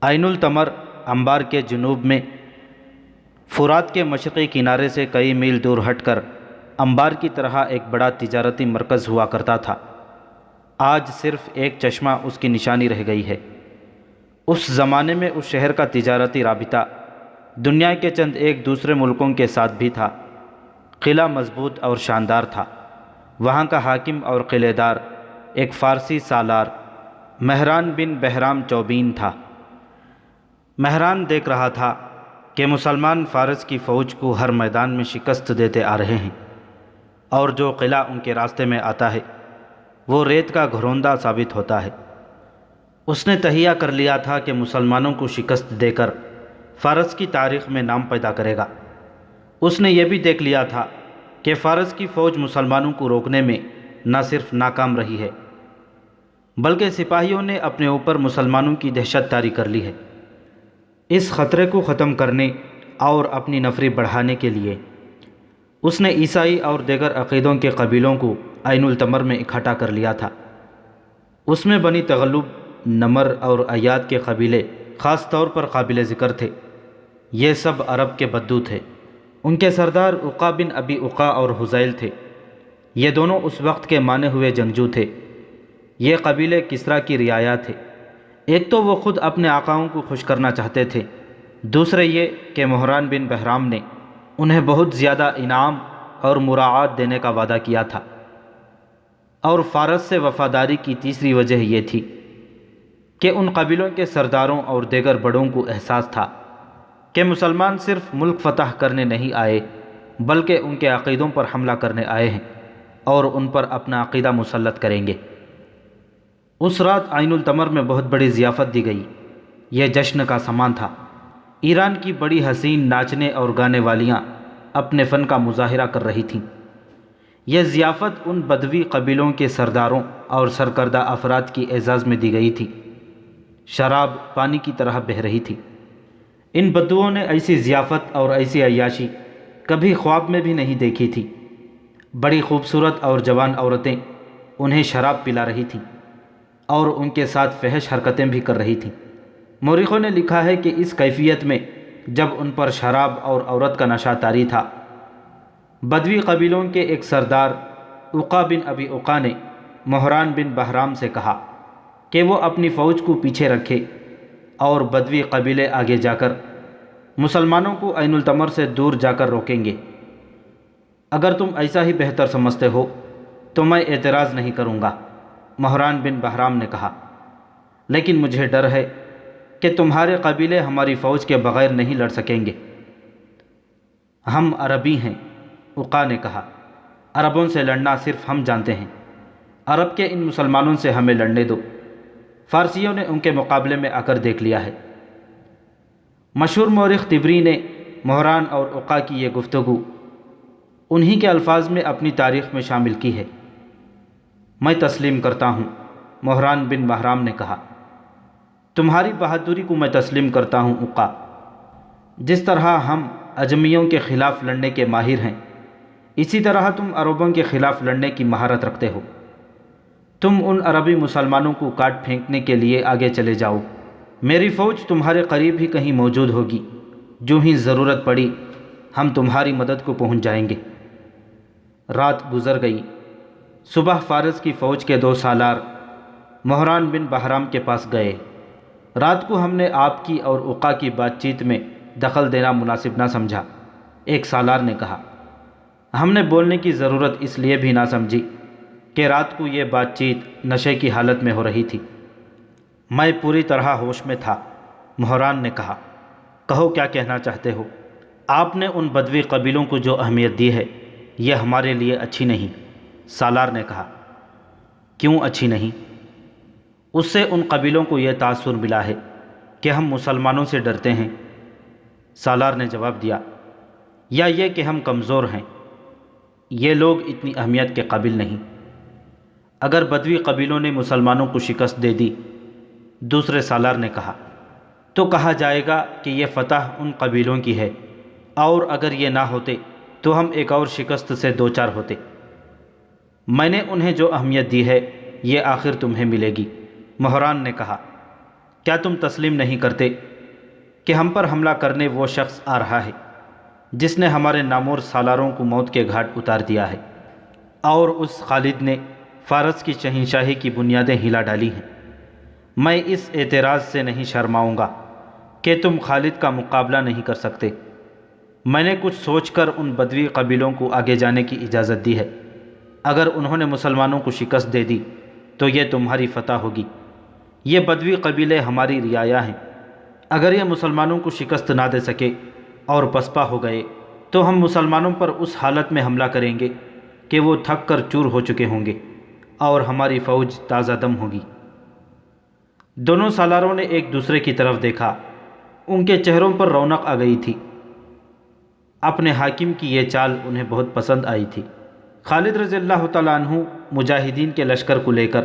عین التمر انبار کے جنوب میں فرات کے مشرقی کنارے سے کئی میل دور ہٹ کر انبار کی طرح ایک بڑا تجارتی مرکز ہوا کرتا تھا۔ آج صرف ایک چشمہ اس کی نشانی رہ گئی ہے۔ اس زمانے میں اس شہر کا تجارتی رابطہ دنیا کے چند ایک دوسرے ملکوں کے ساتھ بھی تھا۔ قلعہ مضبوط اور شاندار تھا۔ وہاں کا حاکم اور قلعے دار ایک فارسی سالار مہران بن بہرام چوبین تھا۔ مہران دیکھ رہا تھا کہ مسلمان فارس کی فوج کو ہر میدان میں شکست دیتے آ رہے ہیں، اور جو قلعہ ان کے راستے میں آتا ہے وہ ریت کا گھروندہ ثابت ہوتا ہے۔ اس نے تہیہ کر لیا تھا کہ مسلمانوں کو شکست دے کر فارس کی تاریخ میں نام پیدا کرے گا۔ اس نے یہ بھی دیکھ لیا تھا کہ فارس کی فوج مسلمانوں کو روکنے میں نہ صرف ناکام رہی ہے بلکہ سپاہیوں نے اپنے اوپر مسلمانوں کی دہشت طاری کر لی ہے۔ اس خطرے کو ختم کرنے اور اپنی نفری بڑھانے کے لیے اس نے عیسائی اور دیگر عقیدوں کے قبیلوں کو عین التمر میں اکٹھا کر لیا تھا۔ اس میں بنی تغلب، نمر اور ایاد کے قبیلے خاص طور پر قابل ذکر تھے۔ یہ سب عرب کے بدو تھے۔ ان کے سردار عقا بن ابی عقا اور حذیل تھے۔ یہ دونوں اس وقت کے مانے ہوئے جنگجو تھے۔ یہ قبیلے کسریٰ کی رعایا تھے۔ ایک تو وہ خود اپنے آقاؤں کو خوش کرنا چاہتے تھے، دوسرے یہ کہ مہران بن بہرام نے انہیں بہت زیادہ انعام اور مراعات دینے کا وعدہ کیا تھا۔ اور فارس سے وفاداری کی تیسری وجہ یہ تھی کہ ان قبیلوں کے سرداروں اور دیگر بڑوں کو احساس تھا کہ مسلمان صرف ملک فتح کرنے نہیں آئے بلکہ ان کے عقیدوں پر حملہ کرنے آئے ہیں اور ان پر اپنا عقیدہ مسلط کریں گے۔ اس رات عین التمر میں بہت بڑی ضیافت دی گئی۔ یہ جشن کا سامان تھا۔ ایران کی بڑی حسین ناچنے اور گانے والیاں اپنے فن کا مظاہرہ کر رہی تھیں۔ یہ ضیافت ان بدوی قبیلوں کے سرداروں اور سرکردہ افراد کی اعزاز میں دی گئی تھی۔ شراب پانی کی طرح بہہ رہی تھی۔ ان بدوؤں نے ایسی ضیافت اور ایسی عیاشی کبھی خواب میں بھی نہیں دیکھی تھی۔ بڑی خوبصورت اور جوان عورتیں انہیں شراب پلا رہی تھیں اور ان کے ساتھ فحش حرکتیں بھی کر رہی تھیں۔ مورخوں نے لکھا ہے کہ اس کیفیت میں جب ان پر شراب اور عورت کا نشہ طاری تھا، بدوی قبیلوں کے ایک سردار عقا بن ابی عقا نے مہران بن بہرام سے کہا کہ وہ اپنی فوج کو پیچھے رکھے اور بدوی قبیلے آگے جا کر مسلمانوں کو عین التمر سے دور جا کر روکیں گے۔ اگر تم ایسا ہی بہتر سمجھتے ہو تو میں اعتراض نہیں کروں گا، مہران بن بہرام نے کہا، لیکن مجھے ڈر ہے کہ تمہارے قبیلے ہماری فوج کے بغیر نہیں لڑ سکیں گے۔ ہم عربی ہیں، عقا نے کہا، عربوں سے لڑنا صرف ہم جانتے ہیں۔ عرب کے ان مسلمانوں سے ہمیں لڑنے دو۔ فارسیوں نے ان کے مقابلے میں آ کر دیکھ لیا ہے۔ مشہور مورخ طبری نے مہران اور عقا کی یہ گفتگو انہی کے الفاظ میں اپنی تاریخ میں شامل کی ہے۔ میں تسلیم کرتا ہوں، مہران بن بہرام نے کہا، تمہاری بہادری کو میں تسلیم کرتا ہوں عقا۔ جس طرح ہم اجمیوں کے خلاف لڑنے کے ماہر ہیں، اسی طرح تم عربوں کے خلاف لڑنے کی مہارت رکھتے ہو۔ تم ان عربی مسلمانوں کو کاٹ پھینکنے کے لیے آگے چلے جاؤ۔ میری فوج تمہارے قریب ہی کہیں موجود ہوگی۔ جو ہی ضرورت پڑی ہم تمہاری مدد کو پہنچ جائیں گے۔ رات گزر گئی۔ صبح فارس کی فوج کے 2 سالار مہران بن بہرام کے پاس گئے۔ رات کو ہم نے آپ کی اور عقا کی بات چیت میں دخل دینا مناسب نہ سمجھا، ایک سالار نے کہا۔ ہم نے بولنے کی ضرورت اس لیے بھی نہ سمجھی کہ رات کو یہ بات چیت نشے کی حالت میں ہو رہی تھی۔ میں پوری طرح ہوش میں تھا، مہران نے کہا۔ کہو کیا کہنا چاہتے ہو؟ آپ نے ان بدوی قبیلوں کو جو اہمیت دی ہے یہ ہمارے لیے اچھی نہیں، سالار نے کہا۔ کیوں اچھی نہیں؟ اس سے ان قبیلوں کو یہ تاثر ملا ہے کہ ہم مسلمانوں سے ڈرتے ہیں، سالار نے جواب دیا، یا یہ کہ ہم کمزور ہیں۔ یہ لوگ اتنی اہمیت کے قابل نہیں۔ اگر بدوی قبیلوں نے مسلمانوں کو شکست دے دی، دوسرے سالار نے کہا، تو کہا جائے گا کہ یہ فتح ان قبیلوں کی ہے، اور اگر یہ نہ ہوتے تو ہم ایک اور شکست سے دوچار ہوتے۔ میں نے انہیں جو اہمیت دی ہے یہ آخر تمہیں ملے گی، مہران نے کہا۔ کیا تم تسلیم نہیں کرتے کہ ہم پر حملہ کرنے وہ شخص آ رہا ہے جس نے ہمارے نامور سالاروں کو موت کے گھاٹ اتار دیا ہے، اور اس خالد نے فارس کی شہنشاہی کی بنیادیں ہلا ڈالی ہیں؟ میں اس اعتراض سے نہیں شرماؤں گا کہ تم خالد کا مقابلہ نہیں کر سکتے۔ میں نے کچھ سوچ کر ان بدوی قبیلوں کو آگے جانے کی اجازت دی ہے۔ اگر انہوں نے مسلمانوں کو شکست دے دی تو یہ تمہاری فتح ہوگی۔ یہ بدوی قبیلے ہماری رعایا ہیں۔ اگر یہ مسلمانوں کو شکست نہ دے سکے اور پسپا ہو گئے تو ہم مسلمانوں پر اس حالت میں حملہ کریں گے کہ وہ تھک کر چور ہو چکے ہوں گے اور ہماری فوج تازہ دم ہوگی۔ دونوں سالاروں نے ایک دوسرے کی طرف دیکھا۔ ان کے چہروں پر رونق آ گئی تھی۔ اپنے حاکم کی یہ چال انہیں بہت پسند آئی تھی۔ خالد رضی اللہ تعالیٰ عنہ مجاہدین کے لشکر کو لے کر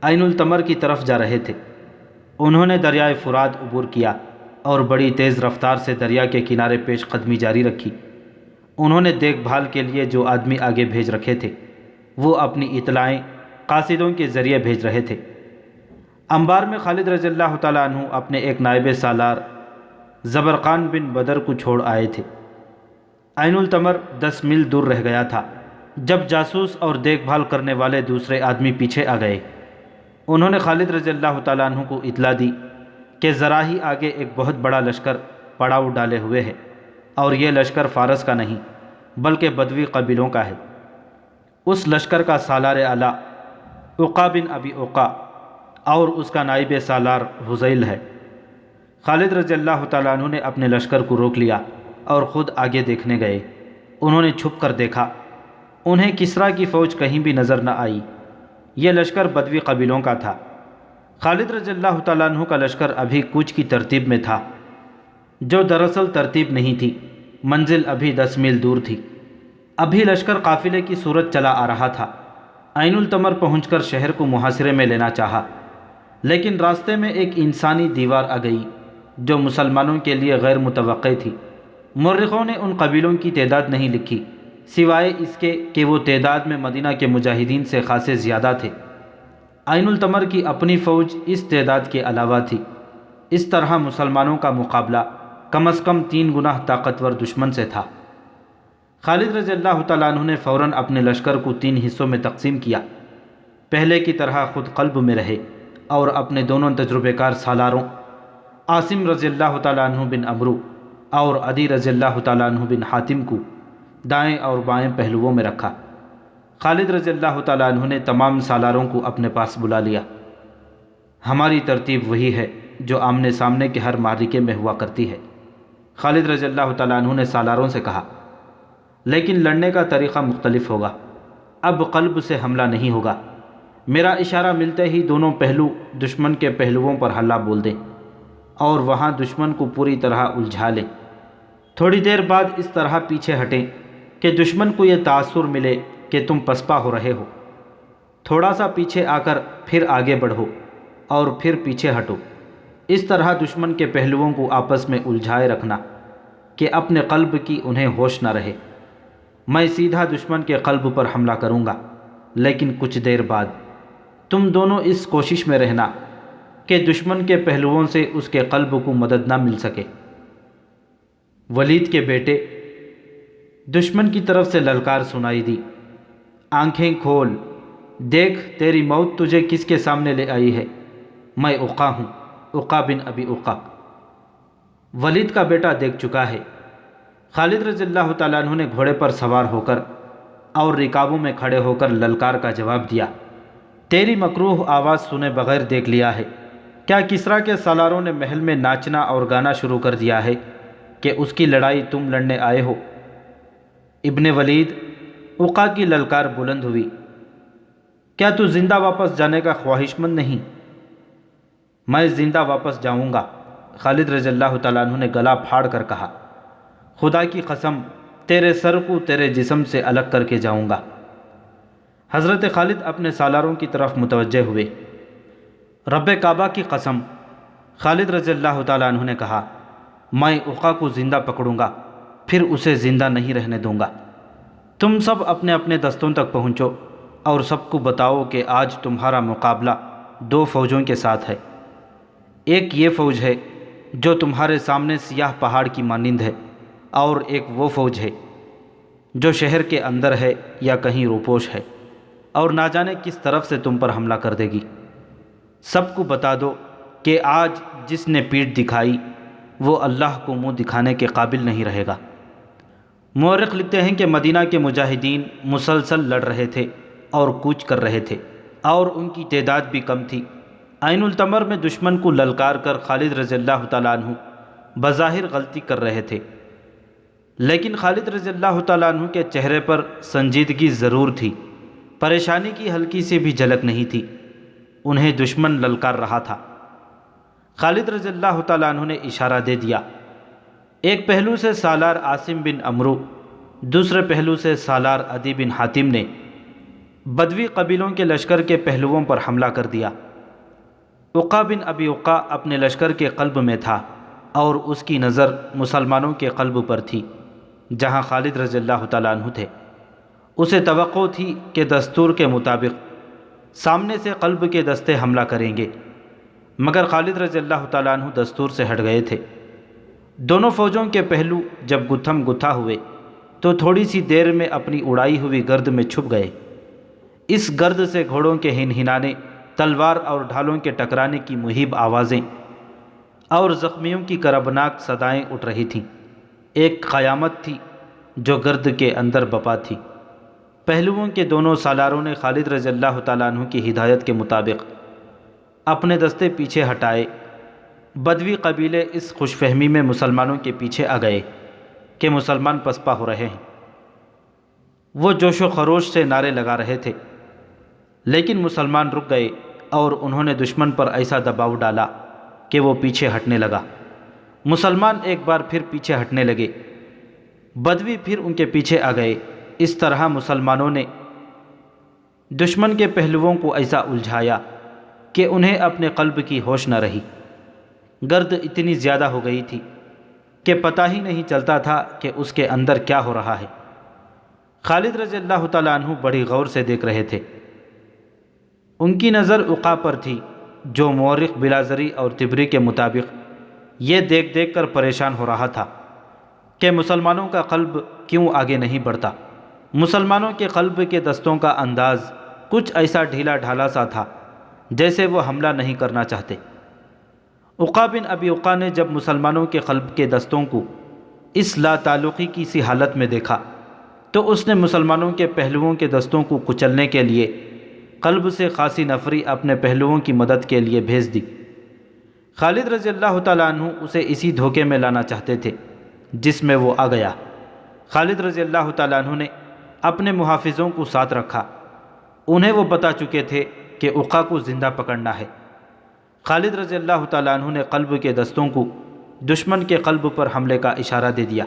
عین التمر کی طرف جا رہے تھے۔ انہوں نے دریائے فرات عبور کیا اور بڑی تیز رفتار سے دریا کے کنارے پیش قدمی جاری رکھی۔ انہوں نے دیکھ بھال کے لیے جو آدمی آگے بھیج رکھے تھے وہ اپنی اطلاعیں قاصدوں کے ذریعے بھیج رہے تھے۔ انبار میں خالد رضی اللہ تعالیٰ عنہ اپنے ایک نائب سالار زبرقان بن بدر کو چھوڑ آئے تھے۔ عین التمر 10 میل دور رہ گیا تھا جب جاسوس اور دیکھ بھال کرنے والے دوسرے آدمی پیچھے آ گئے۔ انہوں نے خالد رضی اللہ تعالیٰ عنہ کو اطلاع دی کہ ذرا ہی آگے ایک بہت بڑا لشکر پڑاؤ ڈالے ہوئے ہے، اور یہ لشکر فارس کا نہیں بلکہ بدوی قبیلوں کا ہے۔ اس لشکر کا سالار اعلیٰ عقا بن ابی عقا اور اس کا نائب سالار حذیل ہے۔ خالد رضی اللہ تعالیٰ عنہ نے اپنے لشکر کو روک لیا اور خود آگے دیکھنے گئے۔ انہوں نے چھپ کر دیکھا۔ انہیں کسریٰ کی فوج کہیں بھی نظر نہ آئی۔ یہ لشکر بدوی قبیلوں کا تھا۔ خالد رضی اللہ تعالیٰ عنہ کا لشکر ابھی کوچ کی ترتیب میں تھا، جو دراصل ترتیب نہیں تھی، منزل ابھی 10 میل دور تھی۔ ابھی لشکر قافلے کی صورت چلا آ رہا تھا۔ عین التمر پہنچ کر شہر کو محاصرے میں لینا چاہا، لیکن راستے میں ایک انسانی دیوار آ گئی جو مسلمانوں کے لیے غیر متوقع تھی۔ مورخوں نے ان قبیلوں کی تعداد نہیں لکھی سوائے اس کے کہ وہ تعداد میں مدینہ کے مجاہدین سے خاصے زیادہ تھے۔ عین التمر کی اپنی فوج اس تعداد کے علاوہ تھی۔ اس طرح مسلمانوں کا مقابلہ کم از کم 3 گنا طاقتور دشمن سے تھا۔ خالد رضی اللہ تعالیٰ عنہ نے فوراً اپنے لشکر کو 3 حصوں میں تقسیم کیا۔ پہلے کی طرح خود قلب میں رہے اور اپنے دونوں تجربہ کار سالاروں عاصم رضی اللہ تعالیٰ عنہ بن عمرو اور عدی رضی اللہ تعالیٰ عنہ بن حاتم کو دائیں اور بائیں پہلوؤں میں رکھا۔ خالد رضی اللہ تعالیٰ عنہ نے تمام سالاروں کو اپنے پاس بلا لیا۔ ہماری ترتیب وہی ہے جو آمنے سامنے کے ہر معرکے میں ہوا کرتی ہے، خالد رضی اللہ تعالیٰ عنہ نے سالاروں سے کہا، لیکن لڑنے کا طریقہ مختلف ہوگا۔ اب قلب سے حملہ نہیں ہوگا۔ میرا اشارہ ملتے ہی دونوں پہلو دشمن کے پہلوؤں پر حملہ بول دیں اور وہاں دشمن کو پوری طرح الجھا لیں۔ تھوڑی دیر بعد اس طرح پیچھے ہٹیں کہ دشمن کو یہ تاثر ملے کہ تم پسپا ہو رہے ہو۔ تھوڑا سا پیچھے آ کر پھر آگے بڑھو اور پھر پیچھے ہٹو۔ اس طرح دشمن کے پہلوؤں کو آپس میں الجھائے رکھنا کہ اپنے قلب کی انہیں ہوش نہ رہے۔ میں سیدھا دشمن کے قلب پر حملہ کروں گا، لیکن کچھ دیر بعد تم دونوں اس کوشش میں رہنا کہ دشمن کے پہلوؤں سے اس کے قلب کو مدد نہ مل سکے۔ ولید کے بیٹے، دشمن کی طرف سے للکار سنائی دی، آنکھیں کھول، دیکھ تیری موت تجھے کس کے سامنے لے آئی ہے۔ میں عقا ہوں، عقا بن ابی عقا۔ ولید کا بیٹا دیکھ چکا ہے۔ خالد رضی اللہ تعالیٰ عنہ نے گھوڑے پر سوار ہو کر اور رکابوں میں کھڑے ہو کر للکار کا جواب دیا، تیری مکروہ آواز سنے بغیر دیکھ لیا ہے۔ کیا کسریٰ کے سالاروں نے محل میں ناچنا اور گانا شروع کر دیا ہے کہ اس کی لڑائی تم لڑنے آئے ہو؟ ابن ولید، عقا کی للکار بلند ہوئی، کیا تو زندہ واپس جانے کا خواہش مند نہیں؟ میں زندہ واپس جاؤں گا، خالد رضی اللہ تعالیٰ عنہ نے گلا پھاڑ کر کہا، خدا کی قسم تیرے سر کو تیرے جسم سے الگ کر کے جاؤں گا۔ حضرت خالد اپنے سالاروں کی طرف متوجہ ہوئے۔ رب کعبہ کی قسم، خالد رضی اللہ تعالیٰ عنہ نے کہا، میں عقا کو زندہ پکڑوں گا، پھر اسے زندہ نہیں رہنے دوں گا۔ تم سب اپنے اپنے دستوں تک پہنچو اور سب کو بتاؤ کہ آج تمہارا مقابلہ 2 فوجوں کے ساتھ ہے۔ ایک یہ فوج ہے جو تمہارے سامنے سیاہ پہاڑ کی مانند ہے، اور ایک وہ فوج ہے جو شہر کے اندر ہے یا کہیں روپوش ہے، اور نہ جانے کس طرف سے تم پر حملہ کر دے گی۔ سب کو بتا دو کہ آج جس نے پیٹھ دکھائی وہ اللہ کو منہ دکھانے کے قابل نہیں رہے گا۔ مورخ لکھتے ہیں کہ مدینہ کے مجاہدین مسلسل لڑ رہے تھے اور کوچ کر رہے تھے، اور ان کی تعداد بھی کم تھی۔ عین التمر میں دشمن کو للکار کر خالد رضی اللہ تعالیٰ عنہ بظاہر غلطی کر رہے تھے، لیکن خالد رضی اللہ تعالیٰ عنہ کے چہرے پر سنجیدگی ضرور تھی، پریشانی کی ہلکی سی بھی جھلک نہیں تھی۔ انہیں دشمن للکار رہا تھا۔ خالد رضی اللہ تعالیٰ عنہ نے اشارہ دے دیا۔ ایک پہلو سے سالار عاصم بن عمرو، دوسرے پہلو سے سالار عدی بن حاتم نے بدوی قبیلوں کے لشکر کے پہلوؤں پر حملہ کر دیا۔ عقا بن ابی عقا اپنے لشکر کے قلب میں تھا، اور اس کی نظر مسلمانوں کے قلب پر تھی جہاں خالد رضی اللہ تعالیٰ عنہ تھے۔ اسے توقع تھی کہ دستور کے مطابق سامنے سے قلب کے دستے حملہ کریں گے، مگر خالد رضی اللہ تعالیٰ عنہ دستور سے ہٹ گئے تھے۔ دونوں فوجوں کے پہلو جب گتھم گتھا ہوئے تو تھوڑی سی دیر میں اپنی اڑائی ہوئی گرد میں چھپ گئے۔ اس گرد سے گھوڑوں کے ہنہنانے، تلوار اور ڈھالوں کے ٹکرانے کی مہیب آوازیں اور زخمیوں کی کربناک صدائیں اٹھ رہی تھیں۔ ایک قیامت تھی جو گرد کے اندر بپا تھی۔ پہلوؤں کے دونوں سالاروں نے خالد رضی اللہ تعالیٰ عنہ کی ہدایت کے مطابق اپنے دستے پیچھے ہٹائے۔ بدوی قبیلے اس خوش فہمی میں مسلمانوں کے پیچھے آ گئے کہ مسلمان پسپا ہو رہے ہیں۔ وہ جوش و خروش سے نعرے لگا رہے تھے، لیکن مسلمان رک گئے اور انہوں نے دشمن پر ایسا دباؤ ڈالا کہ وہ پیچھے ہٹنے لگا۔ مسلمان ایک بار پھر پیچھے ہٹنے لگے، بدوی پھر ان کے پیچھے آ گئے۔ اس طرح مسلمانوں نے دشمن کے پہلوؤں کو ایسا الجھایا کہ انہیں اپنے قلب کی ہوش نہ رہی۔ گرد اتنی زیادہ ہو گئی تھی کہ پتہ ہی نہیں چلتا تھا کہ اس کے اندر کیا ہو رہا ہے۔ خالد رضی اللہ تعالیٰ عنہ بڑی غور سے دیکھ رہے تھے۔ ان کی نظر عقا پر تھی، جو مورخ بلازری اور طبری کے مطابق یہ دیکھ دیکھ کر پریشان ہو رہا تھا کہ مسلمانوں کا قلب کیوں آگے نہیں بڑھتا۔ مسلمانوں کے قلب کے دستوں کا انداز کچھ ایسا ڈھیلا ڈھالا سا تھا جیسے وہ حملہ نہیں کرنا چاہتے۔ عقا بن ابی عقا نے جب مسلمانوں کے قلب کے دستوں کو اس لا تعلقی کی سی حالت میں دیکھا تو اس نے مسلمانوں کے پہلوؤں کے دستوں کو کچلنے کے لیے قلب سے خاصی نفری اپنے پہلوؤں کی مدد کے لیے بھیج دی۔ خالد رضی اللہ تعالیٰ عنہ اسے اسی دھوکے میں لانا چاہتے تھے جس میں وہ آ گیا۔ خالد رضی اللہ تعالیٰ عنہ نے اپنے محافظوں کو ساتھ رکھا۔ انہیں وہ بتا چکے تھے کہ عقا کو زندہ پکڑنا ہے۔ خالد رضی اللہ تعالیٰ عنہ نے قلب کے دستوں کو دشمن کے قلب پر حملے کا اشارہ دے دیا۔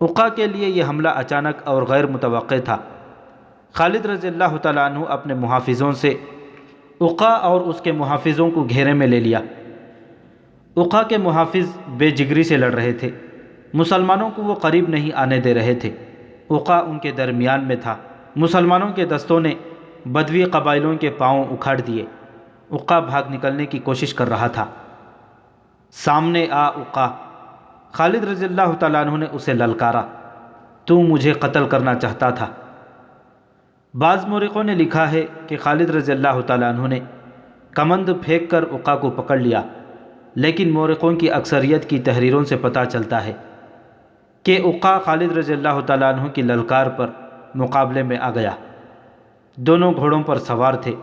عقا کے لیے یہ حملہ اچانک اور غیر متوقع تھا۔ خالد رضی اللہ تعالیٰ عنہ اپنے محافظوں سے عقا اور اس کے محافظوں کو گھیرے میں لے لیا۔ عقا کے محافظ بے جگری سے لڑ رہے تھے، مسلمانوں کو وہ قریب نہیں آنے دے رہے تھے۔ عقا ان کے درمیان میں تھا۔ مسلمانوں کے دستوں نے بدوی قبائلوں کے پاؤں اکھاڑ دیے۔ عقا بھاگ نکلنے کی کوشش کر رہا تھا۔ سامنے آ عقا! خالد رضی اللہ تعالیٰ عنہ نے اسے للکارا، تو مجھے قتل کرنا چاہتا تھا۔ بعض مورخوں نے لکھا ہے کہ خالد رضی اللہ تعالیٰ عنہ نے کمند پھینک کر عقا کو پکڑ لیا، لیکن مورخوں کی اکثریت کی تحریروں سے پتہ چلتا ہے کہ عقا خالد رضی اللہ تعالیٰ عنہ کی للکار پر مقابلے میں آ گیا۔ دونوں گھوڑوں پر سوار تھے۔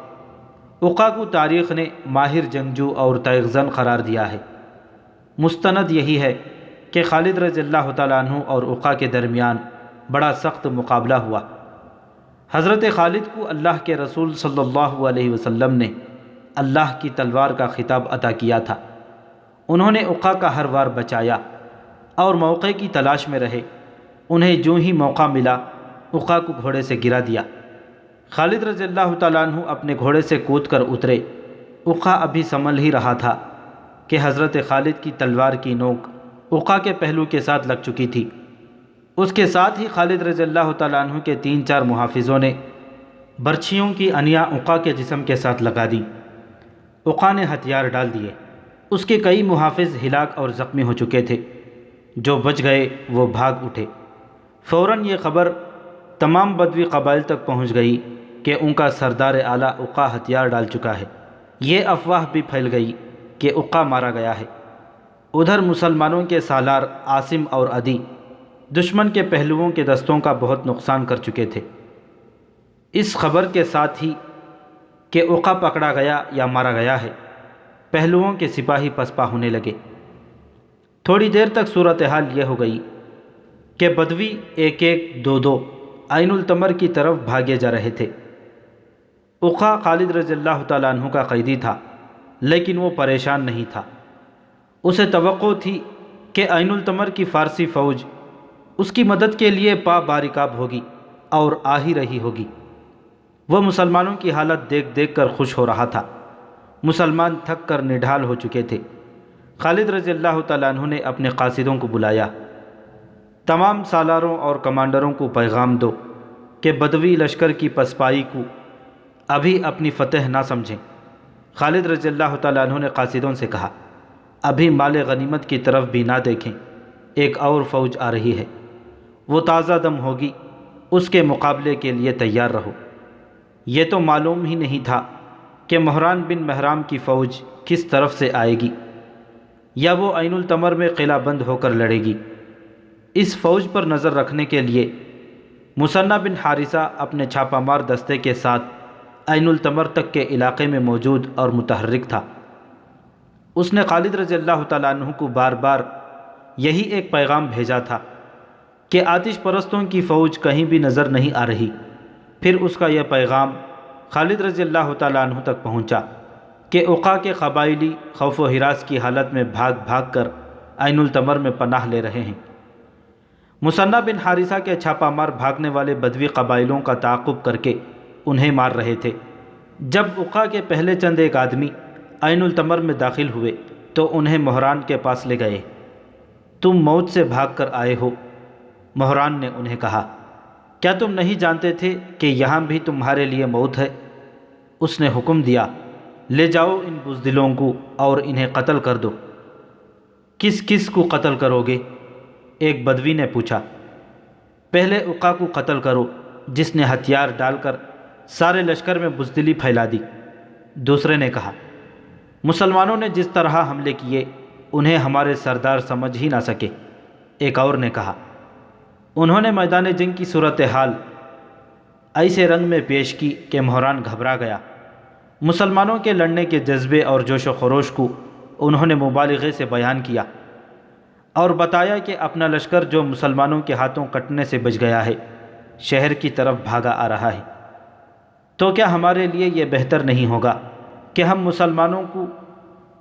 عقا کو تاریخ نے ماہر جنگجو اور تیغ زن قرار دیا ہے۔ مستند یہی ہے کہ خالد رضی اللہ تعالیٰ عنہ اور عقا کے درمیان بڑا سخت مقابلہ ہوا۔ حضرت خالد کو اللہ کے رسول صلی اللہ علیہ وسلم نے اللہ کی تلوار کا خطاب عطا کیا تھا۔ انہوں نے عقا کا ہر وار بچایا اور موقع کی تلاش میں رہے۔ انہیں جو ہی موقع ملا عقا کو گھوڑے سے گرا دیا۔ خالد رضی اللہ تعالیٰ عنہ اپنے گھوڑے سے کود کر اترے۔ عقا ابھی سنبھل ہی رہا تھا کہ حضرت خالد کی تلوار کی نوک عقا کے پہلو کے ساتھ لگ چکی تھی۔ اس کے ساتھ ہی خالد رضی اللہ تعالیٰ عنہ کے 3-4 محافظوں نے برچھیوں کی انیا عقا کے جسم کے ساتھ لگا دی۔ عقا نے ہتھیار ڈال دیے۔ اس کے کئی محافظ ہلاک اور زخمی ہو چکے تھے۔ جو بچ گئے وہ بھاگ اٹھے۔ فوراً یہ خبر تمام بدوی قبائل تک پہنچ گئی کہ ان کا سردار اعلیٰ اقا ہتھیار ڈال چکا ہے۔ یہ افواہ بھی پھیل گئی کہ اقا مارا گیا ہے۔ ادھر مسلمانوں کے سالار عاصم اور عدی دشمن کے پہلوؤں کے دستوں کا بہت نقصان کر چکے تھے۔ اس خبر کے ساتھ ہی کہ اقا پکڑا گیا یا مارا گیا ہے، پہلوؤں کے سپاہی پسپا ہونے لگے۔ تھوڑی دیر تک صورتحال یہ ہو گئی کہ بدوی ایک ایک دو دو عین التمر کی طرف بھاگے جا رہے تھے۔ اقا خالد رضی اللہ تعالیٰ عنہ کا قیدی تھا، لیکن وہ پریشان نہیں تھا۔ اسے توقع تھی کہ عین التمر کی فارسی فوج اس کی مدد کے لیے پا بارکاب ہوگی اور آ ہی رہی ہوگی۔ وہ مسلمانوں کی حالت دیکھ دیکھ کر خوش ہو رہا تھا۔ مسلمان تھک کر نڈھال ہو چکے تھے۔ خالد رضی اللہ تعالیٰ عنہ نے اپنے قاصدوں کو بلایا۔ تمام سالاروں اور کمانڈروں کو پیغام دو کہ بدوی لشکر کی پسپائی کو ابھی اپنی فتح نہ سمجھیں۔ خالد رضی اللہ تعالیٰ عنہ نے قاصدوں سے کہا، ابھی مال غنیمت کی طرف بھی نہ دیکھیں، ایک اور فوج آ رہی ہے، وہ تازہ دم ہوگی، اس کے مقابلے کے لیے تیار رہو۔ یہ تو معلوم ہی نہیں تھا کہ مہران بن مہرام کی فوج کس طرف سے آئے گی، یا وہ عین التمر میں قلعہ بند ہو کر لڑے گی۔ اس فوج پر نظر رکھنے کے لیے مثنہ بن حارثہ اپنے چھاپہ مار دستے کے ساتھ عین التمر تک کے علاقے میں موجود اور متحرک تھا۔ اس نے خالد رضی اللہ تعالیٰ عنہ کو بار بار یہی ایک پیغام بھیجا تھا کہ آتش پرستوں کی فوج کہیں بھی نظر نہیں آ رہی۔ پھر اس کا یہ پیغام خالد رضی اللہ تعالیٰ عنہ تک پہنچا کہ اقا کے قبائلی خوف و ہراس کی حالت میں بھاگ بھاگ کر عین التمر میں پناہ لے رہے ہیں۔ مثنہ بن حارثہ کے چھاپہ مار بھاگنے والے بدوی قبائلوں کا تعاقب کر کے انہیں مار رہے تھے۔ جب اقا کے پہلے چند ایک آدمی عین التمر میں داخل ہوئے تو انہیں مہران کے پاس لے گئے۔ تم موت سے بھاگ کر آئے ہو، مہران نے انہیں کہا۔ کیا تم نہیں جانتے تھے کہ یہاں بھی تمہارے لیے موت ہے؟ اس نے حکم دیا، لے جاؤ ان بزدلوں کو اور انہیں قتل کر دو۔ کس کس کو قتل کرو گے؟ ایک بدوی نے پوچھا۔ پہلے اقا کو قتل کرو، جس نے ہتھیار ڈال کر سارے لشکر میں بزدلی پھیلا دی۔ دوسرے نے کہا، مسلمانوں نے جس طرح حملے کیے انہیں ہمارے سردار سمجھ ہی نہ سکے۔ ایک اور نے کہا، انہوں نے میدان جنگ کی صورتحال ایسے رنگ میں پیش کی کہ مہران گھبرا گیا۔ مسلمانوں کے لڑنے کے جذبے اور جوش و خروش کو انہوں نے مبالغے سے بیان کیا اور بتایا کہ اپنا لشکر جو مسلمانوں کے ہاتھوں کٹنے سے بچ گیا ہے، شہر کی طرف بھاگا آ رہا ہے۔ تو کیا ہمارے لیے یہ بہتر نہیں ہوگا کہ ہم مسلمانوں کو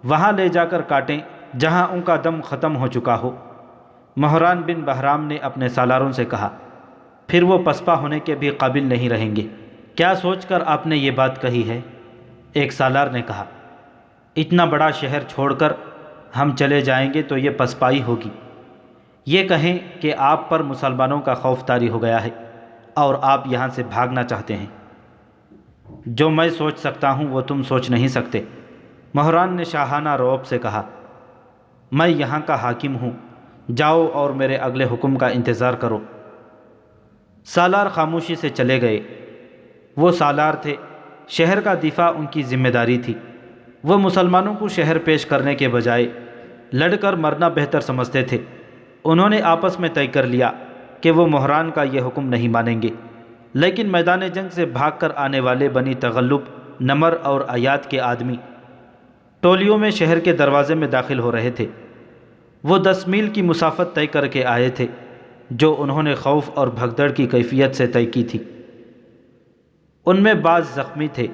وہاں لے جا کر کاٹیں جہاں ان کا دم ختم ہو چکا ہو؟ مہران بن بہرام نے اپنے سالاروں سے کہا، پھر وہ پسپا ہونے کے بھی قابل نہیں رہیں گے۔ کیا سوچ کر آپ نے یہ بات کہی ہے؟ ایک سالار نے کہا، اتنا بڑا شہر چھوڑ کر ہم چلے جائیں گے تو یہ پسپائی ہوگی۔ یہ کہیں کہ آپ پر مسلمانوں کا خوف طاری ہو گیا ہے اور آپ یہاں سے بھاگنا چاہتے ہیں۔ جو میں سوچ سکتا ہوں وہ تم سوچ نہیں سکتے، مہران نے شاہانہ رعب سے کہا۔ میں یہاں کا حاکم ہوں، جاؤ اور میرے اگلے حکم کا انتظار کرو۔ سالار خاموشی سے چلے گئے۔ وہ سالار تھے، شہر کا دفاع ان کی ذمہ داری تھی۔ وہ مسلمانوں کو شہر پیش کرنے کے بجائے لڑ کر مرنا بہتر سمجھتے تھے۔ انہوں نے آپس میں طے کر لیا کہ وہ مہران کا یہ حکم نہیں مانیں گے، لیکن میدان جنگ سے بھاگ کر آنے والے بنی تغلب، نمر اور ایاد کے آدمی ٹولیوں میں شہر کے دروازے میں داخل ہو رہے تھے۔ وہ 10 میل کی مسافت طے کر کے آئے تھے، جو انہوں نے خوف اور بھگدڑ کی کیفیت سے طے کی تھی۔ ان میں بعض زخمی تھے۔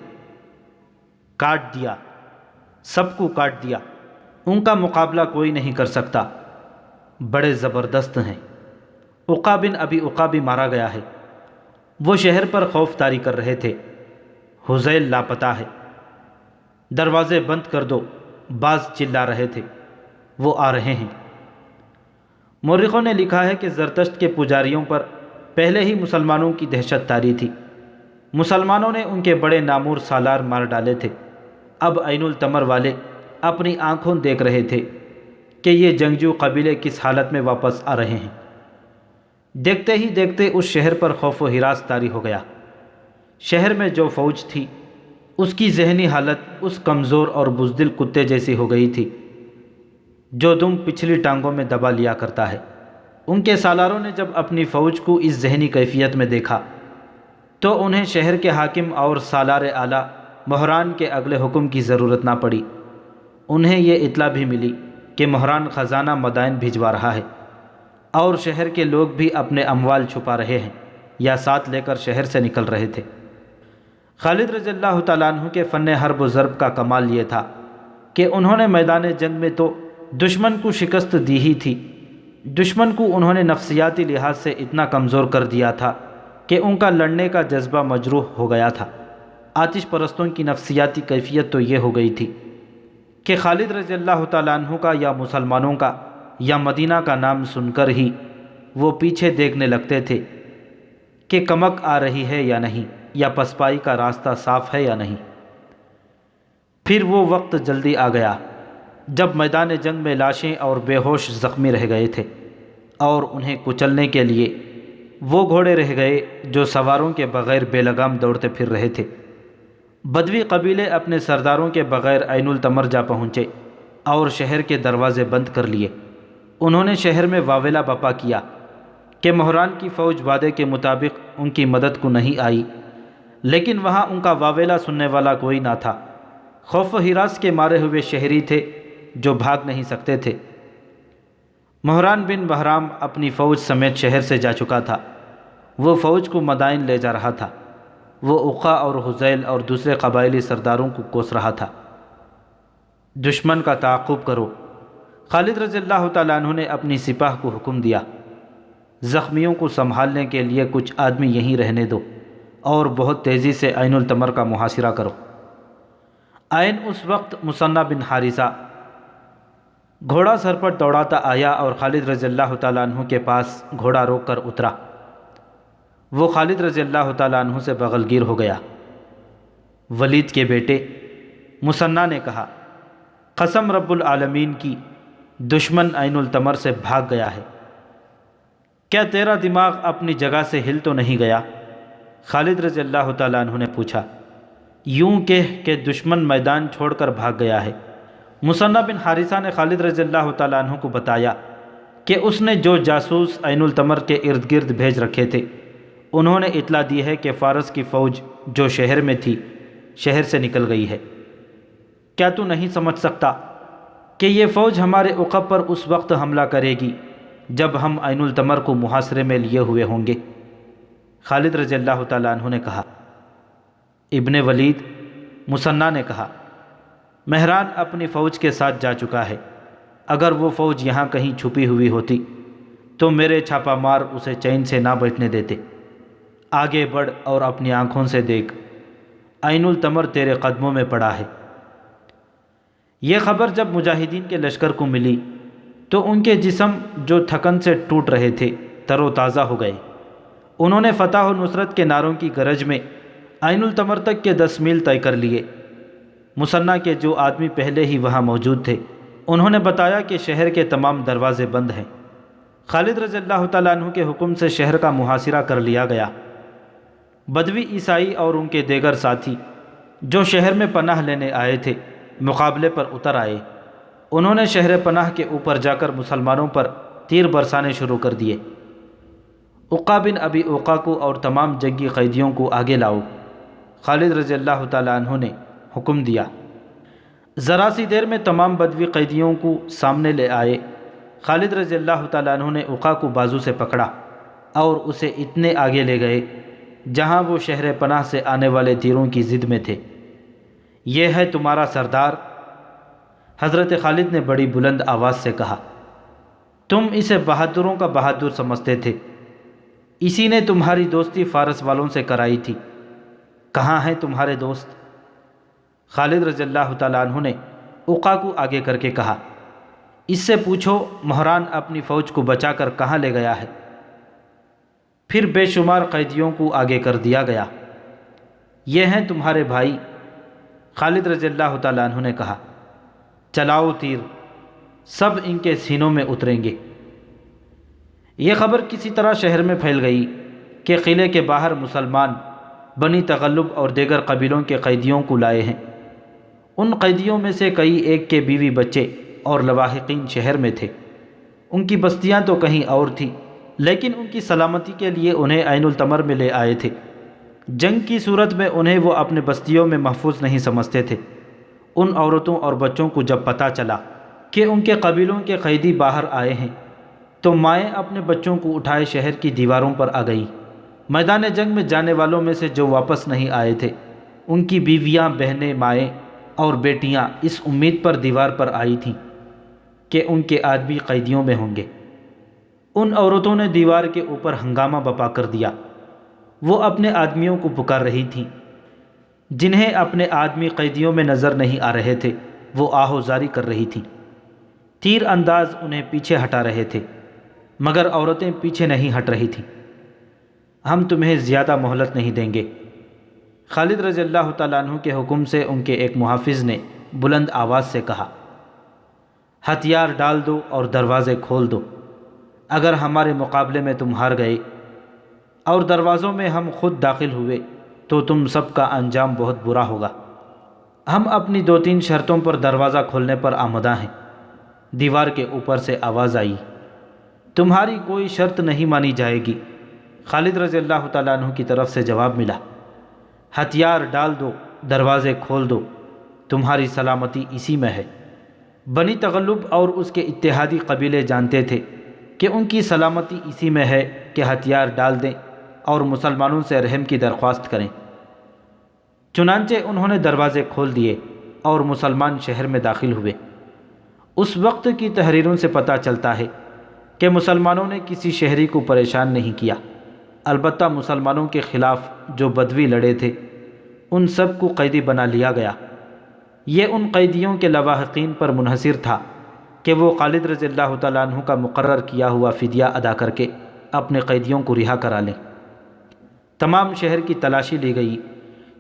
کاٹ دیا، سب کو کاٹ دیا، ان کا مقابلہ کوئی نہیں کر سکتا، بڑے زبردست ہیں۔ اقا بن ابی اقا بھی مارا گیا ہے۔ وہ شہر پر خوف طاری کر رہے تھے۔ حذیل لاپتہ ہے، دروازے بند کر دو، بعض چلا رہے تھے، وہ آ رہے ہیں۔ مورخوں نے لکھا ہے کہ زرتشت کے پجاریوں پر پہلے ہی مسلمانوں کی دہشت طاری تھی۔ مسلمانوں نے ان کے بڑے نامور سالار مار ڈالے تھے۔ اب عین التمر والے اپنی آنکھوں دیکھ رہے تھے کہ یہ جنگجو قبیلے کس حالت میں واپس آ رہے ہیں۔ دیکھتے ہی دیکھتے اس شہر پر خوف و ہراس طاری ہو گیا۔ شہر میں جو فوج تھی اس کی ذہنی حالت اس کمزور اور بزدل کتے جیسی ہو گئی تھی جو دم پچھلی ٹانگوں میں دبا لیا کرتا ہے۔ ان کے سالاروں نے جب اپنی فوج کو اس ذہنی کیفیت میں دیکھا تو انہیں شہر کے حاکم اور سالار اعلیٰ مہران کے اگلے حکم کی ضرورت نہ پڑی۔ انہیں یہ اطلاع بھی ملی کہ مہران خزانہ مدائن بھجوا رہا ہے اور شہر کے لوگ بھی اپنے اموال چھپا رہے ہیں یا ساتھ لے کر شہر سے نکل رہے تھے۔ خالد رضی اللہ تعالیٰ عنہ کے فن حرب و ضرب کا کمال یہ تھا کہ انہوں نے میدان جنگ میں تو دشمن کو شکست دی ہی تھی، دشمن کو انہوں نے نفسیاتی لحاظ سے اتنا کمزور کر دیا تھا کہ ان کا لڑنے کا جذبہ مجروح ہو گیا تھا۔ آتش پرستوں کی نفسیاتی کیفیت تو یہ ہو گئی تھی کہ خالد رضی اللہ تعالیٰ عنہ کا یا مسلمانوں کا یا مدینہ کا نام سن کر ہی وہ پیچھے دیکھنے لگتے تھے کہ کمک آ رہی ہے یا نہیں، یا پسپائی کا راستہ صاف ہے یا نہیں۔ پھر وہ وقت جلدی آ گیا جب میدان جنگ میں لاشیں اور بے ہوش زخمی رہ گئے تھے اور انہیں کچلنے کے لیے وہ گھوڑے رہ گئے جو سواروں کے بغیر بے لگام دوڑتے پھر رہے تھے۔ بدوی قبیلے اپنے سرداروں کے بغیر عین التمر جا پہنچے اور شہر کے دروازے بند کر لیے۔ انہوں نے شہر میں واویلا بپا کیا کہ مہران کی فوج وعدے کے مطابق ان کی مدد کو نہیں آئی، لیکن وہاں ان کا واویلا سننے والا کوئی نہ تھا۔ خوف و ہراس کے مارے ہوئے شہری تھے جو بھاگ نہیں سکتے تھے۔ مہران بن بہرام اپنی فوج سمیت شہر سے جا چکا تھا۔ وہ فوج کو مدائن لے جا رہا تھا۔ وہ عقا اور حذیل اور دوسرے قبائلی سرداروں کو کوس رہا تھا۔ دشمن کا تعاقب کرو۔ خالد رضی اللہ تعالیٰ عنہ نے اپنی سپاہ کو حکم دیا، زخمیوں کو سنبھالنے کے لیے کچھ آدمی یہیں رہنے دو اور بہت تیزی سے عین التمر کا محاصرہ کرو۔ عین اس وقت مثنیٰ بن حارثہ گھوڑا سر پر دوڑاتا آیا اور خالد رضی اللہ تعالیٰ عنہ کے پاس گھوڑا روک کر اترا۔ وہ خالد رضی اللہ تعالیٰ عنہ سے بغلگیر ہو گیا۔ ولید کے بیٹے مثنیٰ نے کہا، قسم رب العالمین کی، دشمن عین التمر سے بھاگ گیا ہے۔ کیا تیرا دماغ اپنی جگہ سے ہل تو نہیں گیا؟ خالد رضی اللہ تعالیٰ عنہ نے پوچھا۔ یوں کہ دشمن میدان چھوڑ کر بھاگ گیا ہے۔ مثنیٰ بن حارثہ نے خالد رضی اللہ تعالیٰ عنہ کو بتایا کہ اس نے جو جاسوس عین التمر کے ارد گرد بھیج رکھے تھے انہوں نے اطلاع دی ہے کہ فارس کی فوج جو شہر میں تھی شہر سے نکل گئی ہے۔ کیا تو نہیں سمجھ سکتا کہ یہ فوج ہمارے عقب پر اس وقت حملہ کرے گی جب ہم عین التمر کو محاصرے میں لیے ہوئے ہوں گے؟ خالد رضی اللہ تعالیٰ عنہ نے کہا۔ ابن ولید مثنیٰ نے کہا، مہران اپنی فوج کے ساتھ جا چکا ہے۔ اگر وہ فوج یہاں کہیں چھپی ہوئی ہوتی تو میرے چھاپا مار اسے چین سے نہ بیٹھنے دیتے۔ آگے بڑھ اور اپنی آنکھوں سے دیکھ، عین التمر تیرے قدموں میں پڑا ہے۔ یہ خبر جب مجاہدین کے لشکر کو ملی تو ان کے جسم جو تھکن سے ٹوٹ رہے تھے تر و تازہ ہو گئے۔ انہوں نے فتح و نصرت کے نعروں کی گرج میں عین التمر تک کے 10 میل طے کر لیے۔ مثنیٰ کے جو آدمی پہلے ہی وہاں موجود تھے انہوں نے بتایا کہ شہر کے تمام دروازے بند ہیں۔ خالد رضی اللہ تعالیٰ عنہ کے حکم سے شہر کا محاصرہ کر لیا گیا۔ بدوی عیسائی اور ان کے دیگر ساتھی جو شہر میں پناہ لینے آئے تھے مقابلے پر اتر آئے۔ انہوں نے شہر پناہ کے اوپر جا کر مسلمانوں پر تیر برسانے شروع کر دیے۔ عقا بن ابی عقا کو اور تمام جنگی قیدیوں کو آگے لاؤ۔ خالد رضی اللہ تعالیٰ عنہ نے حکم دیا۔ ذرا سی دیر میں تمام بدوی قیدیوں کو سامنے لے آئے۔ خالد رضی اللہ تعالیٰ عنہ نے عقا کو بازو سے پکڑا اور اسے اتنے آگے لے گئے جہاں وہ شہر پناہ سے آنے والے تیروں کی زد میں تھے۔ یہ ہے تمہارا سردار؟ حضرت خالد نے بڑی بلند آواز سے کہا۔ تم اسے بہادروں کا بہادر سمجھتے تھے، اسی نے تمہاری دوستی فارس والوں سے کرائی تھی۔ کہاں ہیں تمہارے دوست؟ خالد رضی اللہ تعالیٰ عنہ نے عقا کو آگے کر کے کہا، اس سے پوچھو مہران اپنی فوج کو بچا کر کہاں لے گیا ہے؟ پھر بے شمار قیدیوں کو آگے کر دیا گیا۔ یہ ہیں تمہارے بھائی؟ خالد رضی اللہ تعالیٰ عنہ نے کہا۔ چلاؤ تیر، سب ان کے سینوں میں اتریں گے۔ یہ خبر کسی طرح شہر میں پھیل گئی کہ قلعے کے باہر مسلمان بنی تغلب اور دیگر قبیلوں کے قیدیوں کو لائے ہیں۔ ان قیدیوں میں سے کئی ایک کے بیوی بچے اور لواحقین شہر میں تھے۔ ان کی بستیاں تو کہیں اور تھیں، لیکن ان کی سلامتی کے لیے انہیں عین التمر میں لے آئے تھے۔ جنگ کی صورت میں انہیں وہ اپنے بستیوں میں محفوظ نہیں سمجھتے تھے۔ ان عورتوں اور بچوں کو جب پتہ چلا کہ ان کے قبیلوں کے قیدی باہر آئے ہیں تو مائیں اپنے بچوں کو اٹھائے شہر کی دیواروں پر آ گئیں۔ میدان جنگ میں جانے والوں میں سے جو واپس نہیں آئے تھے، ان کی بیویاں، بہنیں، مائیں اور بیٹیاں اس امید پر دیوار پر آئی تھیں کہ ان کے آدمی قیدیوں میں ہوں گے۔ ان عورتوں نے دیوار کے اوپر ہنگامہ بپا کر دیا۔ وہ اپنے آدمیوں کو پکار رہی تھیں۔ جنہیں اپنے آدمی قیدیوں میں نظر نہیں آ رہے تھے، وہ آہوزاری کر رہی تھیں۔ تیر انداز انہیں پیچھے ہٹا رہے تھے، مگر عورتیں پیچھے نہیں ہٹ رہی تھیں۔ ہم تمہیں زیادہ مہلت نہیں دیں گے۔ خالد رضی اللہ تعالیٰ عنہ کے حکم سے ان کے ایک محافظ نے بلند آواز سے کہا، ہتھیار ڈال دو اور دروازے کھول دو۔ اگر ہمارے مقابلے میں تم ہار گئے اور دروازوں میں ہم خود داخل ہوئے تو تم سب کا انجام بہت برا ہوگا۔ ہم اپنی 2-3 شرطوں پر دروازہ کھولنے پر آمادہ ہیں۔ دیوار کے اوپر سے آواز آئی، تمہاری کوئی شرط نہیں مانی جائے گی۔ خالد رضی اللہ تعالیٰ عنہ کی طرف سے جواب ملا، ہتھیار ڈال دو، دروازے کھول دو، تمہاری سلامتی اسی میں ہے۔ بنی تغلب اور اس کے اتحادی قبیلے جانتے تھے کہ ان کی سلامتی اسی میں ہے کہ ہتھیار ڈال دیں اور مسلمانوں سے رحم کی درخواست کریں۔ چنانچہ انہوں نے دروازے کھول دیے اور مسلمان شہر میں داخل ہوئے۔ اس وقت کی تحریروں سے پتہ چلتا ہے کہ مسلمانوں نے کسی شہری کو پریشان نہیں کیا، البتہ مسلمانوں کے خلاف جو بدوی لڑے تھے ان سب کو قیدی بنا لیا گیا۔ یہ ان قیدیوں کے لواحقین پر منحصر تھا کہ وہ خالد رضی اللہ تعالیٰ عنہ کا مقرر کیا ہوا فدیہ ادا کر کے اپنے قیدیوں کو رہا کرا لیں۔ تمام شہر کی تلاشی لی گئی۔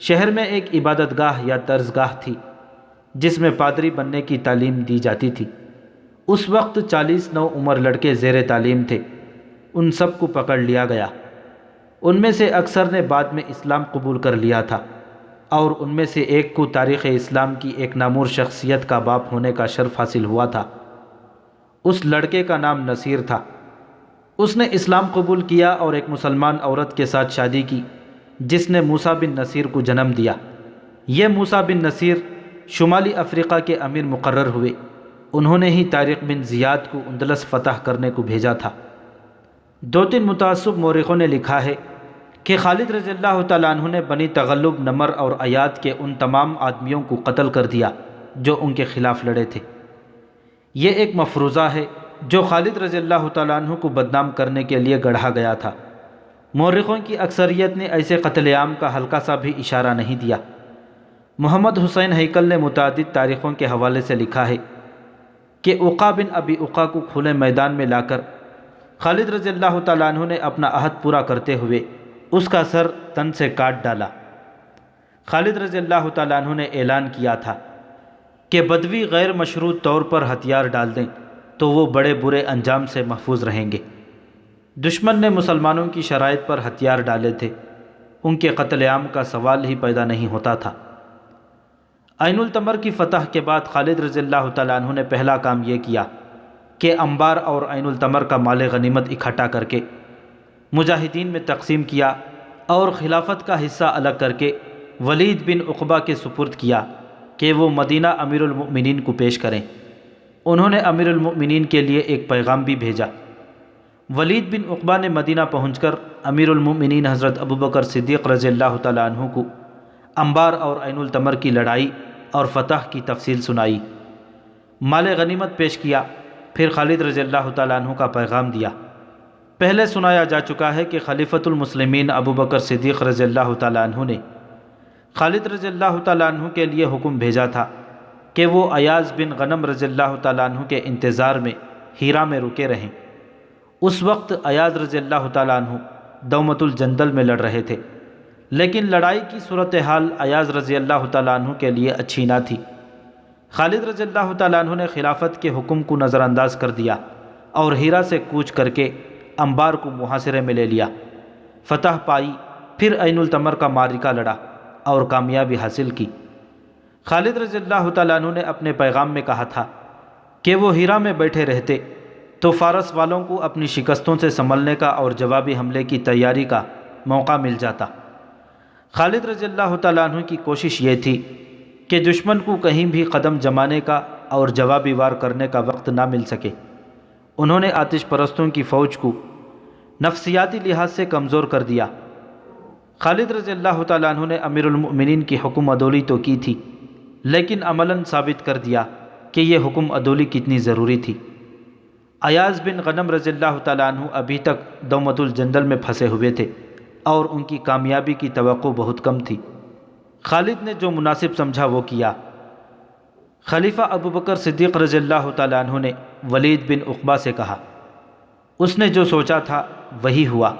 شہر میں ایک عبادت گاہ یا درسگاہ تھی جس میں پادری بننے کی تعلیم دی جاتی تھی۔ اس وقت 40 نو عمر لڑکے زیر تعلیم تھے۔ ان سب کو پکڑ لیا گیا۔ ان میں سے اکثر نے بعد میں اسلام قبول کر لیا تھا، اور ان میں سے ایک کو تاریخ اسلام کی ایک نامور شخصیت کا باپ ہونے کا شرف حاصل ہوا تھا۔ اس لڑکے کا نام نصیر تھا۔ اس نے اسلام قبول کیا اور ایک مسلمان عورت کے ساتھ شادی کی جس نے موسیٰ بن نصیر کو جنم دیا۔ یہ موسیٰ بن نصیر شمالی افریقہ کے امیر مقرر ہوئے۔ انہوں نے ہی طارق بن زیاد کو اندلس فتح کرنے کو بھیجا تھا۔ 2-3 متعصب مورخوں نے لکھا ہے کہ خالد رضی اللہ تعالیٰ عنہ نے بنی تغلب، نمر اور ایاد کے ان تمام آدمیوں کو قتل کر دیا جو ان کے خلاف لڑے تھے۔ یہ ایک مفروضہ ہے جو خالد رضی اللہ تعالیٰ عنہ کو بدنام کرنے کے لیے گڑھا گیا تھا۔ مورخوں کی اکثریت نے ایسے قتل عام کا ہلکا سا بھی اشارہ نہیں دیا۔ محمد حسین ہیکل نے متعدد تاریخوں کے حوالے سے لکھا ہے کہ عقا بن ابی عقا کو کھلے میدان میں لا کر خالد رضی اللہ تعالیٰ عنہ نے اپنا عہد پورا کرتے ہوئے اس کا سر تن سے کاٹ ڈالا۔ خالد رضی اللہ تعالیٰ عنہ نے اعلان کیا تھا کہ بدوی غیر مشروط طور پر ہتھیار ڈال دیں تو وہ بڑے برے انجام سے محفوظ رہیں گے۔ دشمن نے مسلمانوں کی شرائط پر ہتھیار ڈالے تھے، ان کے قتل عام کا سوال ہی پیدا نہیں ہوتا تھا۔ عین التمر کی فتح کے بعد خالد رضی اللہ تعالیٰ عنہ نے پہلا کام یہ کیا کہ انبار اور عین التمر کا مال غنیمت اکٹھا کر کے مجاہدین میں تقسیم کیا اور خلافت کا حصہ الگ کر کے ولید بن عقبہ کے سپرد کیا کہ وہ مدینہ امیر المؤمنین کو پیش کریں۔ انہوں نے امیر المؤمنین کے لیے ایک پیغام بھی بھیجا۔ ولید بن عقبہ نے مدینہ پہنچ کر امیر المؤمنین حضرت ابوبکر صدیق رضی اللہ تعالیٰ عنہ کو انبار اور عین التمر کی لڑائی اور فتح کی تفصیل سنائی، مال غنیمت پیش کیا، پھر خالد رضی اللہ تعالیٰ عنہ کا پیغام دیا۔ پہلے سنایا جا چکا ہے کہ خلیفۃ المسلمین ابوبکر صدیق رضی اللہ تعالیٰ عنہ نے خالد رضی اللہ تعالیٰ عنہ کے لیے حکم بھیجا تھا کہ وہ ایاز بن غنم رضی اللہ تعالیٰ عنہ کے انتظار میں ہیرا میں رکے رہیں۔ اس وقت ایاز رضی اللہ تعالیٰ عنہ دومت الجندل میں لڑ رہے تھے، لیکن لڑائی کی صورتحال ایاز رضی اللہ تعالیٰ عنہ کے لیے اچھی نہ تھی۔ خالد رضی اللہ تعالیٰ عنہ نے خلافت کے حکم کو نظر انداز کر دیا اور ہیرا سے کوچ کر کے انبار کو محاصرے میں لے لیا، فتح پائی، پھر عین التمر کا معرکہ لڑا اور کامیابی حاصل کی۔ خالد رضی اللہ تعالیٰ عنہ نے اپنے پیغام میں کہا تھا کہ وہ ہیرا میں بیٹھے رہتے تو فارس والوں کو اپنی شکستوں سے سنبھلنے کا اور جوابی حملے کی تیاری کا موقع مل جاتا۔ خالد رضی اللہ تعالیٰ عنہ کی کوشش یہ تھی کہ دشمن کو کہیں بھی قدم جمانے کا اور جوابی وار کرنے کا وقت نہ مل سکے۔ انہوں نے آتش پرستوں کی فوج کو نفسیاتی لحاظ سے کمزور کر دیا۔ خالد رضی اللہ تعالیٰ عنہ نے امیر المؤمنین کی حکم عدولی تو کی تھی، لیکن عملاً ثابت کر دیا کہ یہ حکم عدولی کتنی ضروری تھی۔ ایاز بن غنم رضی اللہ تعالیٰ عنہ ابھی تک دومت الجندل میں پھنسے ہوئے تھے اور ان کی کامیابی کی توقع بہت کم تھی۔ خالد نے جو مناسب سمجھا وہ کیا۔ خلیفہ ابوبکر صدیق رضی اللہ تعالیٰ عنہ نے ولید بن عقبہ سے کہا، اس نے جو سوچا تھا وہی ہوا۔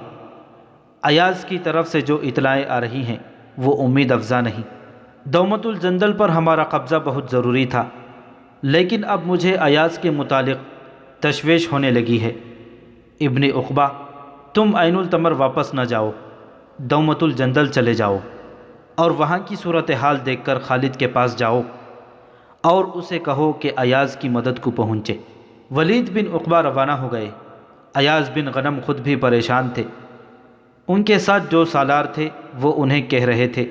ایاز کی طرف سے جو اطلاعیں آ رہی ہیں وہ امید افزا نہیں۔ دومت الجندل پر ہمارا قبضہ بہت ضروری تھا، لیکن اب مجھے ایاز کے متعلق تشویش ہونے لگی ہے۔ ابن عقبہ، تم عین التمر واپس نہ جاؤ، دومت الجندل چلے جاؤ اور وہاں کی صورتحال دیکھ کر خالد کے پاس جاؤ اور اسے کہو کہ ایاز کی مدد کو پہنچے۔ ولید بن عقبہ روانہ ہو گئے۔ ایاز بن غنم خود بھی پریشان تھے۔ ان کے ساتھ جو سالار تھے وہ انہیں کہہ رہے تھے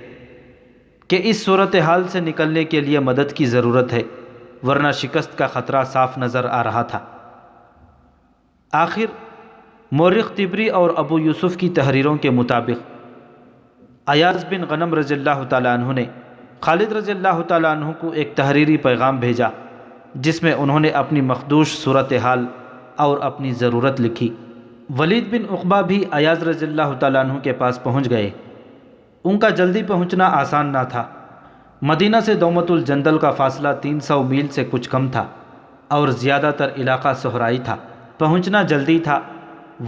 کہ اس صورتحال سے نکلنے کے لیے مدد کی ضرورت ہے، ورنہ شکست کا خطرہ صاف نظر آ رہا تھا۔ آخر مورخ طبری اور ابو یوسف کی تحریروں کے مطابق ایاز بن غنم رضی اللہ تعالیٰ عنہ نے خالد رضی اللہ تعالیٰ عنہ کو ایک تحریری پیغام بھیجا جس میں انہوں نے اپنی مخدوش صورتحال اور اپنی ضرورت لکھی۔ ولید بن عقبہ بھی ایاز رضی اللہ تعالیٰ عنہ کے پاس پہنچ گئے۔ ان کا جلدی پہنچنا آسان نہ تھا۔ مدینہ سے دومت الجندل کا فاصلہ 300 میل سے کچھ کم تھا اور زیادہ تر علاقہ صحرائی تھا۔ پہنچنا جلدی تھا۔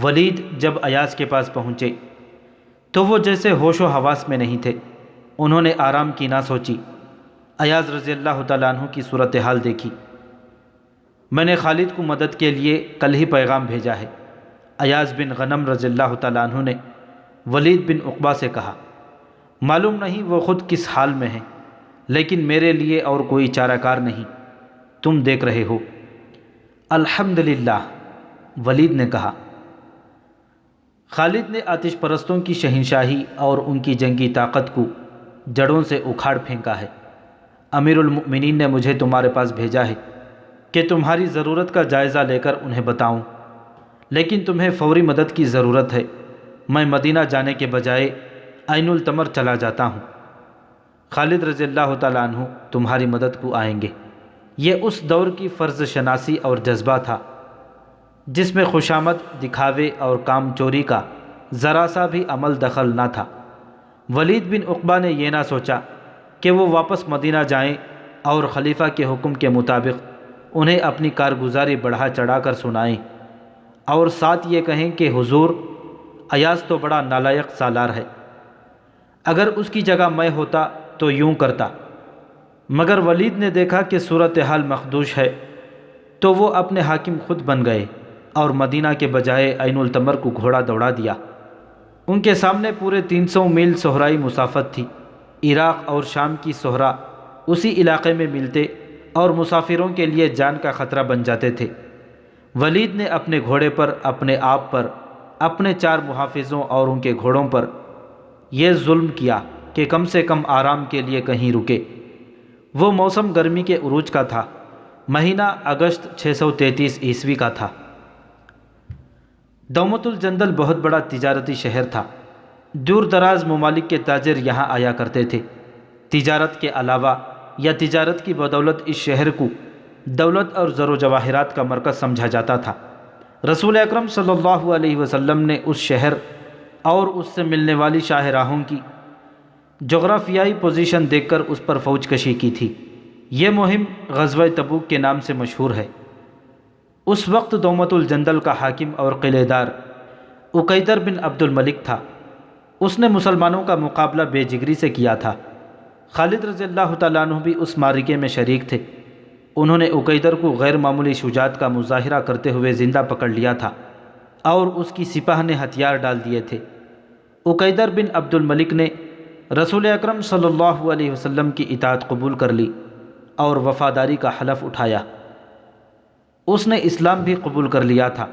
ولید جب ایاز کے پاس پہنچے تو وہ جیسے ہوش و حواس میں نہیں تھے۔ انہوں نے آرام کی نہ سوچی۔ ایاز رضی اللہ تعالیٰ عنہ کی صورتحال دیکھی۔ میں نے خالد کو مدد کے لیے کل ہی پیغام بھیجا ہے، ایاز بن غنم رضی اللہ تعالیٰ عنہ نے ولید بن عقبہ سے کہا۔ معلوم نہیں وہ خود کس حال میں ہیں، لیکن میرے لیے اور کوئی چارہ کار نہیں، تم دیکھ رہے ہو۔ الحمدللہ، ولید نے کہا۔ خالد نے آتش پرستوں کی شہنشاہی اور ان کی جنگی طاقت کو جڑوں سے اکھاڑ پھینکا ہے۔ امیر المؤمنین نے مجھے تمہارے پاس بھیجا ہے کہ تمہاری ضرورت کا جائزہ لے کر انہیں بتاؤں، لیکن تمہیں فوری مدد کی ضرورت ہے۔ میں مدینہ جانے کے بجائے عین التمر چلا جاتا ہوں۔ خالد رضی اللہ تعالیٰ عنہ تمہاری مدد کو آئیں گے۔ یہ اس دور کی فرض شناسی اور جذبہ تھا جس میں خوشامد، دکھاوے اور کام چوری کا ذرا سا بھی عمل دخل نہ تھا۔ ولید بن عقبہ نے یہ نہ سوچا کہ وہ واپس مدینہ جائیں اور خلیفہ کے حکم کے مطابق انہیں اپنی کارگزاری بڑھا چڑھا کر سنائیں اور ساتھ یہ کہیں کہ حضور، ایاز تو بڑا نالائق سالار ہے، اگر اس کی جگہ میں ہوتا تو یوں کرتا۔ مگر ولید نے دیکھا کہ صورتحال مخدوش ہے تو وہ اپنے حاکم خود بن گئے اور مدینہ کے بجائے عین التمر کو گھوڑا دوڑا دیا۔ ان کے سامنے پورے 300 میل صحرائی مسافت تھی۔ عراق اور شام کی صحرا اسی علاقے میں ملتے اور مسافروں کے لیے جان کا خطرہ بن جاتے تھے۔ ولید نے اپنے گھوڑے پر، اپنے آپ پر، اپنے 4 محافظوں اور ان کے گھوڑوں پر یہ ظلم کیا کہ کم سے کم آرام کے لیے کہیں رکے۔ وہ موسم گرمی کے عروج کا تھا، مہینہ اگست 633 عیسوی کا تھا۔ دومت الجندل بہت بڑا تجارتی شہر تھا۔ دور دراز ممالک کے تاجر یہاں آیا کرتے تھے۔ تجارت کے علاوہ یا تجارت کی بدولت اس شہر کو دولت اور زر و جواہرات کا مرکز سمجھا جاتا تھا۔ رسول اکرم صلی اللہ علیہ وسلم نے اس شہر اور اس سے ملنے والی شاہراہوں کی جغرافیائی پوزیشن دیکھ کر اس پر فوج کشی کی تھی۔ یہ مہم غزوہ تبوک کے نام سے مشہور ہے۔ اس وقت دومت الجندل کا حاکم اور قلعہ دار عقیدر بن عبد الملک تھا۔ اس نے مسلمانوں کا مقابلہ بے جگری سے کیا تھا۔ خالد رضی اللہ تعالیٰ عنہ بھی اس معرکے میں شریک تھے۔ انہوں نے عقیدر کو غیر معمولی شجاعت کا مظاہرہ کرتے ہوئے زندہ پکڑ لیا تھا اور اس کی سپاہ نے ہتھیار ڈال دیے تھے۔ عقیدر بن عبد الملک نے رسول اکرم صلی اللہ علیہ وسلم کی اطاعت قبول کر لی اور وفاداری کا حلف اٹھایا۔ اس نے اسلام بھی قبول کر لیا تھا۔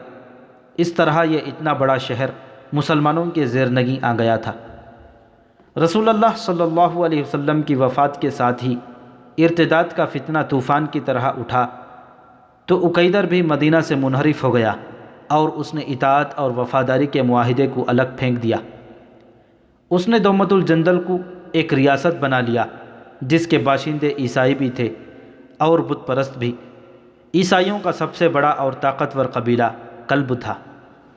اس طرح یہ اتنا بڑا شہر مسلمانوں کے زیر نگیں آ گیا تھا۔ رسول اللہ صلی اللہ علیہ وسلم کی وفات کے ساتھ ہی ارتداد کا فتنہ طوفان کی طرح اٹھا تو عقیدر بھی مدینہ سے منحرف ہو گیا اور اس نے اطاعت اور وفاداری کے معاہدے کو الگ پھینک دیا۔ اس نے دومت الجندل کو ایک ریاست بنا لیا جس کے باشندے عیسائی بھی تھے اور بت پرست بھی۔ عیسائیوں کا سب سے بڑا اور طاقتور قبیلہ کلب تھا۔